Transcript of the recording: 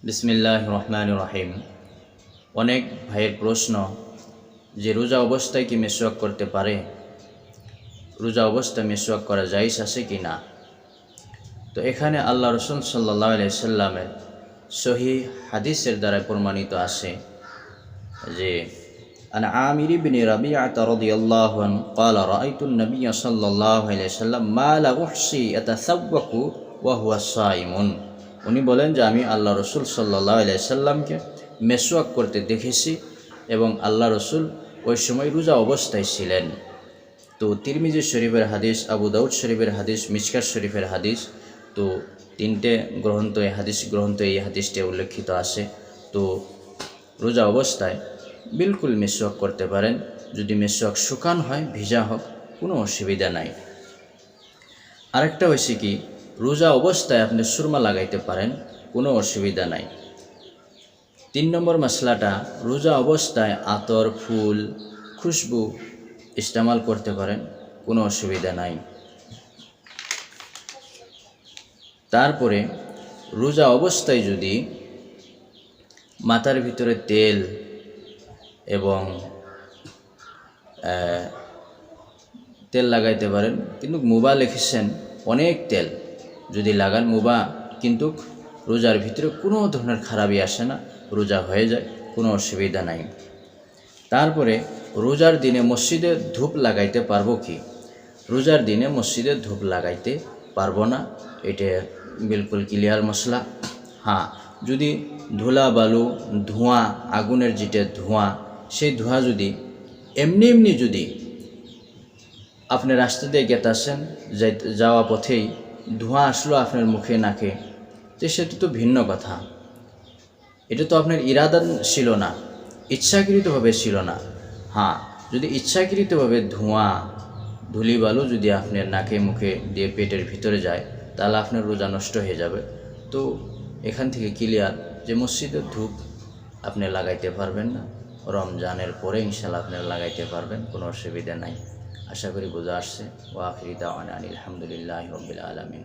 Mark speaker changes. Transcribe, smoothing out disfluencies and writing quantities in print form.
Speaker 1: বিসমিল্লাহির রহমানির রহিম। অনেক ভাইয়ের প্রশ্ন যে রোজা অবস্থায় কি মিসওয়াক করতে পারে, রোজা অবস্থায় মিসওয়াক করা জায়েজ আছে কি না। তো এখানে আল্লাহ রাসূল সাল্লাল্লাহু আলাইহি সাল্লামের সহিহ হাদিসের দ্বারা প্রমাণিত আছে যে আন আমির ইবনে রাবিআহ রাদিয়াল্লাহু আনহু قال رأيت النبي صلى الله عليه وسلم ما لا أحصي يتسوق وهو صائم। উনি বলেন যে আমি আল্লাহ রসুল সাল্লাল্লাহু আলাইহি সাল্লামকে মেসওয়াক করতে দেখেছি এবং আল্লাহ রসুল ওই সময় রোজা অবস্থায় ছিলেন। তো তিরমিজি শরীফের হাদিস, আবু দাউদ শরীফের হাদিস, মিশকাত শরীফের হাদিস, তো তিনটে গ্রন্থ এই হাদিসটি উল্লেখিত আছে। তো রোজা অবস্থায় বিলকুল মেসওয়াক করতে পারেন, যদি মেসওয়াক শুকান হয়, ভিজা হোক, কোনো অসুবিধা নাই। আরেকটা হয়েছে কি, রোজা অবস্থায় আপনি সুরমা লাগাইতে পারেন, কোনো অসুবিধা নাই। 3 নম্বর মশলাটা, রোজা অবস্থায় আতর, ফুল, খুশবু ইস্তেমাল করতে পারেন, কোনো অসুবিধা নাই। তারপরে রোজা অবস্থায় যদি মাথার ভিতরে তেল এবং তেল লাগাইতে পারেন, কিন্তু মুবা লিখেছেন অনেক তেল যদি লাগান মুবা, কিন্তু রোজার ভিতরে কোনো ধরনের খারাপই আসে না, রোজা হয়ে যায়, কোনো অসুবিধা নাই। তারপরে রোজার দিনে মসজিদে ধূপ লাগাইতে পারবো কি? রোজার দিনে মসজিদে ধূপ লাগাইতে পারবো না, এটা বিলকুল ক্লিয়ার মশলা। হ্যাঁ, যদি ধুলা বালু, ধোঁয়া, আগুনের যেটা ধোঁয়া, সেই ধোঁয়া যদি এমনি যদি আপনি রাস্তা দিয়ে গেতাছেন, যাওয়া পথেই ধোঁয়া আসলো আপনার মুখে নাকে, তো সেটা তো ভিন্ন কথা। এটা তো আপনার ইরাদা ছিল না, ইচ্ছাকৃতভাবে ছিল না। হ্যাঁ, যদি ইচ্ছাকৃতভাবে ধোঁয়া, ধুলি বালু যদি আপনার নাকে মুখে দিয়ে পেটের ভিতরে যায়, তাহলে আপনার রোজা নষ্ট হয়ে যাবে। তো এখান থেকে ক্লিয়ার যে মসজিদের ধূপ আপনি লাগাইতে পারবেন না, রমজানের পরে ইনশাআল্লাহ আপনি লাগাইতে পারবেন, কোনো অসুবিধা নাই। আশা করি বোঝা আসছে। ওয়া আখিরি দাওয়ানা আলহামদুলিল্লাহি রাব্বিল আলামিন।